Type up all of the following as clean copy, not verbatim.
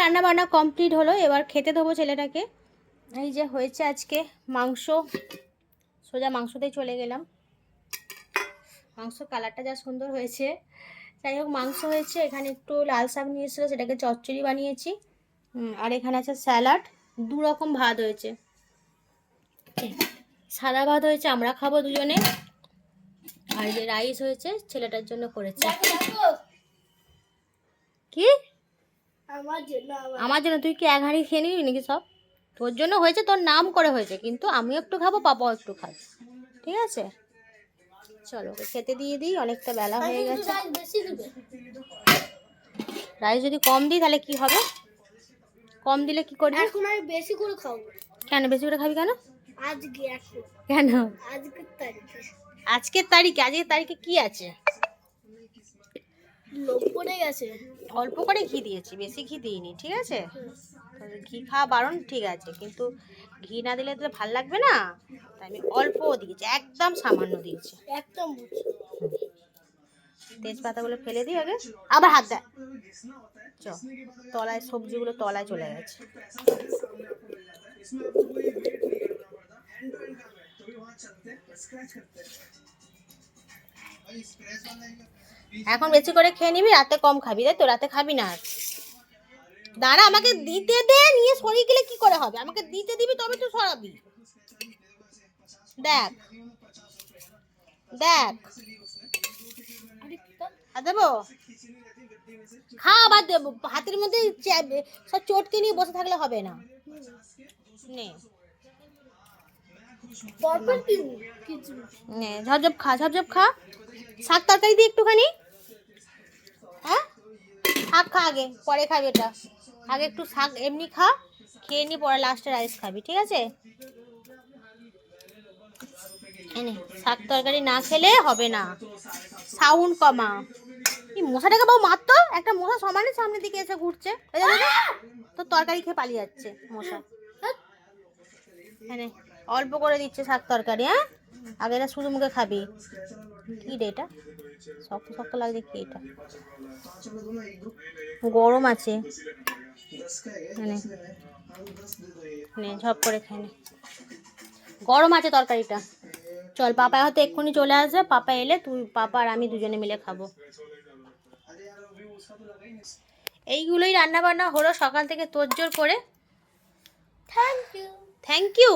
রান্না বান্না কমপ্লিট হলো, এবার খেতে দেবো ছেলেটাকে। এই যে হয়েছে আজকে মাংস, সোজা মাংসতেই চলে গেলাম। মাংস কালারটা যা সুন্দর হয়েছে। যাই হোক, মাংস হয়েছে, এখানে একটু লাল শাক নিয়ে এসেছিলো, সেটাকে চচ্চড়ি বানিয়েছি। আর এখানে আছে স্যালাড, 2 রকম ভাত হয়েছে। সাদা ভাত হয়েছে, আমরা খাবো দুজনে। আর যে রাইস হয়েছে ছেলেটার জন্য করেছে। কি আমার জন্য? তুই কি এক হাঁড়ি খেয়ে নিবি নাকি সব? তোর জন্য হয়েছে, তোর নাম করে হয়েছে, কিন্তু আমিও একটু খাবো, পাপাও একটু খাবে, ঠিক আছে? চলো ওকে খেতে দিয়ে দিই, অনেকটা বেলা হয়ে গেছে। রাইস যদি কম দিই তাহলে কি হবে? কম দিলে কি করবি? এখন আমি বেশি করে খাবো। কেন বেশি করে খাবি কেন? আজকে কেন? আজকের তারিখে আজকের তারিখে কি আছে? লোভ পড়ে গেছে। অল্প করে ঘি দিয়েছি, বেশি ঘি দিইনি, ঠিক আছে? ঘি খাওয়া বারণ, ঠিক আছে, কিন্তু ঘি না দিলে তো ভাল লাগবে না, তাই আমি অল্প দিয়েছি, একদম সামান্য দিয়েছি। একদম তেজপাতাগুলো ফেলে দিই আগে, আবার হাত দেয়। তলায় সবজিগুলো তলায় চলে গেছে। এখন বেশি করে খেয়ে নিবি, রাতে কম খাবি, তাই তো? রাতে খাবি না আর। দাঁড়া, আমাকে দিতে দে, নিয়ে সরিয়ে গেলে কি করে হবে? আমাকে দিতে দিবি তবে তো সরাবি। দেখ দেখ, আর দেবো? খা, আবার দেবো। হাতের মধ্যে সব চটকে নিয়ে বসে থাকলে হবে না। নে নে, ঝপঝপ খা, ঝপঝপ খা। শাক তরকারি দিয়ে একটুখানি, হ্যাঁ শাক খা আগে, পরে খাবি এটা। আগে একটু শাক এমনি খা, খেয়ে নি, পরে লাস্টে রাইস খাবি, ঠিক আছে? এনে শাক তরকারি না খেলে হবে না, সাউন্ড কমা। এই মশাটাকে বাবু মারতো, একটা মশা সমানে সামনের দিকে এসে ঘুরছে, তো তরকারি খেয়ে পালিয়ে যাচ্ছে মশা। এনে অল্প করে দিচ্ছে শাক তরকারি, হ্যাঁ? আগে এটা শুধু মুখে খাবি। কি রে এটা, শক্ত শক্ত লাগছে, কি এটা? গরম আছে, নে ঝপ করে খেয়ে নে, গরম আছে তরকারিটা। চল, পাপা হয়তো এক্ষুনি চলে আসবে, পাপা এলে তুই, পাপা আর আমি দুজনে মিলে খাবো। এইগুলোই রান্না বান্না হলো সকাল থেকে তোড়জোড় করে। Thank you.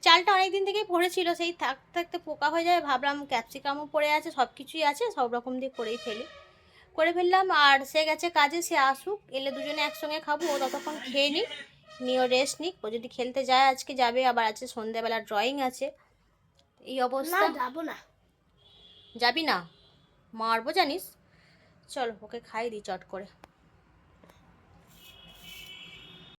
চালটা অনেকদিন থেকেই পড়েছিল, সেই থাকতে থাকতে পোকা হয়ে যাবে, ভাবলাম ক্যাপসিকামও পড়ে আছে, সব কিছুই আছে, সব রকম দিয়ে করে ফেললাম। আর সে গেছে কাজে, সে আসুক, এলে দুজনে একসঙ্গে খাবো। ও ততক্ষণ খেয়ে নিয়ে ও রেস্ট নিক। ও যদি খেলতে যায় আজকে যাবে, আবার আছে সন্ধ্যাবেলা ড্রয়িং আছে। এই অবস্থা। যাবো না। যাবি না? মারবো জানিস। চল ওকে খাই দিই চট করে।